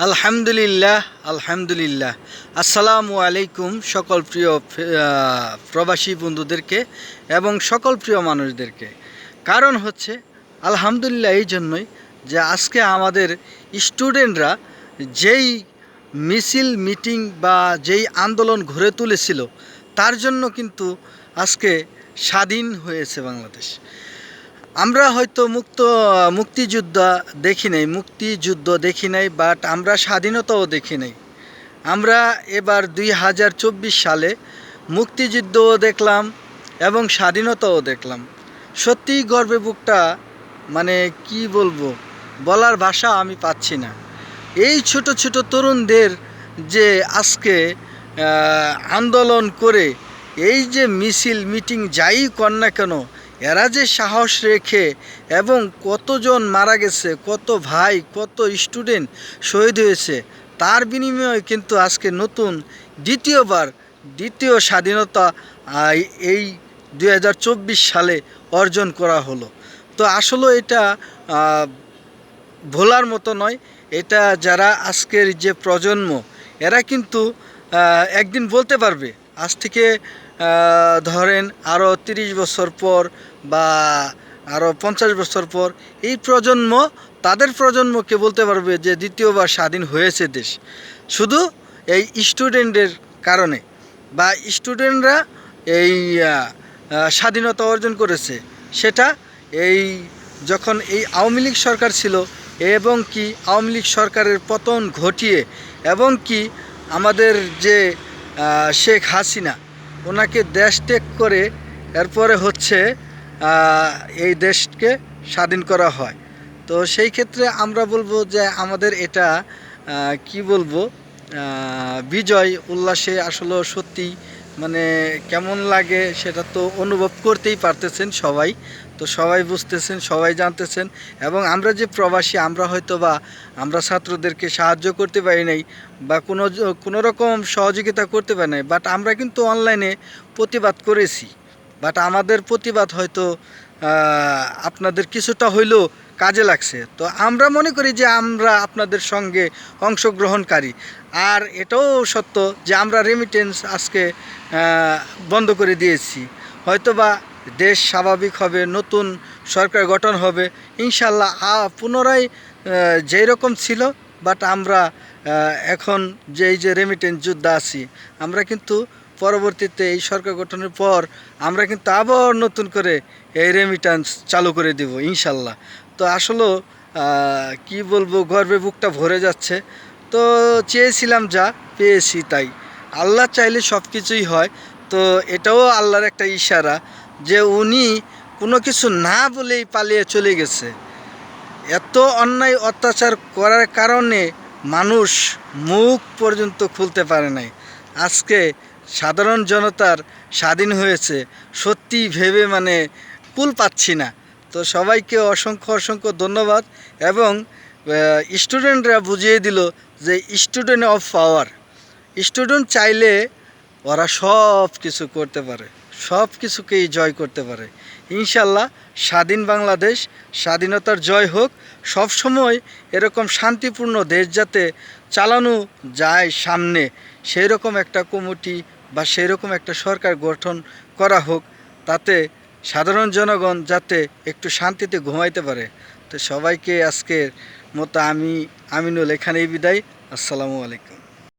আলহামদুলিল্লাহ আলহামদুলিল্লাহ। আসসালামু আলাইকুম সকল প্রিয় প্রবাসী বন্ধুদেরকে এবং সকল প্রিয় মানুষদেরকে। কারণ হচ্ছে আলহামদুলিল্লাহ এই জন্যই যে আজকে আমাদের স্টুডেন্টরা যেই মিছিল মিটিং বা যেই আন্দোলন গড়ে তুলেছিল তার জন্য কিন্তু আজকে স্বাধীন হয়েছে বাংলাদেশ। আমরা হয়তো মুক্তিযুদ্ধ দেখি নাই, বাট আমরা স্বাধীনতাও দেখি নাই। আমরা এবার 2024 সালে মুক্তিযুদ্ধও দেখলাম এবং স্বাধীনতাও দেখলাম। সত্যিই গর্বে বুকটা মানে কি বলবো, বলার ভাষা আমি পাচ্ছি না। এই ছোট ছোট তরুণদের যে আজকে আন্দোলন করে এই যে মিছিল মিটিং যাই কর না কেন, এরা যে সাহস রেখে এবং কতজন মারা গেছে, কত ভাই কত স্টুডেন্ট শহীদ হয়েছে, তার বিনিময়ে কিন্তু আজকে নতুন দ্বিতীয় স্বাধীনতা এই 2024 সালে অর্জন করা হলো। তো আসলে এটা ভোলার মতো নয়। এটা যারা আজকের যে প্রজন্ম, এরা কিন্তু একদিন বলতে পারবে, আজ থেকে ধরেন আরও 30 বছর পর বা আরও 50 বছর পর এই প্রজন্ম তাদের প্রজন্মকে বলতে পারবে যে দ্বিতীয়বার স্বাধীন হয়েছে দেশ শুধু এই স্টুডেন্টের কারণে, বা স্টুডেন্টরা এই স্বাধীনতা অর্জন করেছে। সেটা এই যখন এই আওয়ামী লীগ সরকার ছিল এবং কি আওয়ামী লীগ সরকারের পতন ঘটিয়ে এবং কি আমাদের যে শেখ হাসিনা, ওনাকে দেশ ত্যাগ করে এরপরে হচ্ছে এই দেশকে স্বাধীন করা হয়। তো সেই ক্ষেত্রে আমরা বলবো যে আমাদের এটা কি বলবো, বিজয় উল্লাসে আসলে সত্যি মানে কেমন লাগে সেটা তো অনুভব করতেই পারতেছেন সবাই। তো সবাই বুঝতেছেন, সবাই জানতেছেন। এবং আমরা যে প্রবাসী, আমরা ছাত্রদেরকে সাহায্য করতে পারি নাই বা কোনো রকম সহযোগিতা করতে পারি নাই, বাট আমরা কিন্তু অনলাইনে প্রতিবাদ করেছি। বাট আমাদের প্রতিবাদ হয়তো আপনাদের কিছুটা হইলেও কাজে লাগছে। তো আমরা মনে করি যে আমরা আপনাদের সঙ্গে অংশগ্রহণকারী। আর এটাও সত্য যে আমরা রেমিটেন্স আজকে বন্ধ করে দিয়েছি। হয়তোবা দেশ স্বাভাবিক হবে, নতুন সরকার গঠন হবে ইনশাল্লাহ, পুনরায় যেই রকম ছিল। বাট আমরা এখন যে রেমিটেন্স যোদ্ধা আছি, আমরা কিন্তু পরবর্তীতে এই সরকার গঠনের পর আমরা কিন্তু আবার নতুন করে এই রেমিটেন্স চালু করে দেব ইনশাল্লাহ। তো আসলে কি বলবো, গর্বে বুকটা ভরে যাচ্ছে। তো চেয়েছিলাম যা পেয়েছি তাই। আল্লাহ চাইলে সব কিছুই হয়। তো এটাও আল্লাহর একটা ইশারা যে উনি কোনো কিছু না বলেই পালিয়ে চলে গেছে। এত অন্যায় অত্যাচার করার কারণে মানুষ মুখ পর্যন্ত খুলতে পারে নাই। আজকে সাধারণ জনতার স্বাধীন হয়েছে, সত্যি ভেবে মানে কুল পাচ্ছি না। তো সবাইকে অসংখ্য ধন্যবাদ। এবং স্টুডেন্টরা বুঝিয়ে দিল যে স্টুডেন্ট অফ পাওয়ার। স্টুডেন্ট চাইলে ওরা সব কিছু করতে পারে, সব কিছুকেই জয় করতে পারে ইনশাল্লাহ। স্বাধীন বাংলাদেশ, স্বাধীনতার জয় হোক। সব সময় এরকম শান্তিপূর্ণ দেশ যাতে চালানো যায় সামনে, সেই রকম একটা কমিটি বা সেই রকম একটা সরকার গঠন করা হোক, তাতে সাধারণ জনগণ যাতে একটু শান্তিতে ঘুমাইতে পারে। তো সবাইকে আজকের মতো আমি আমিনুল এখানেই বিদায়। আসসালামু আলাইকুম।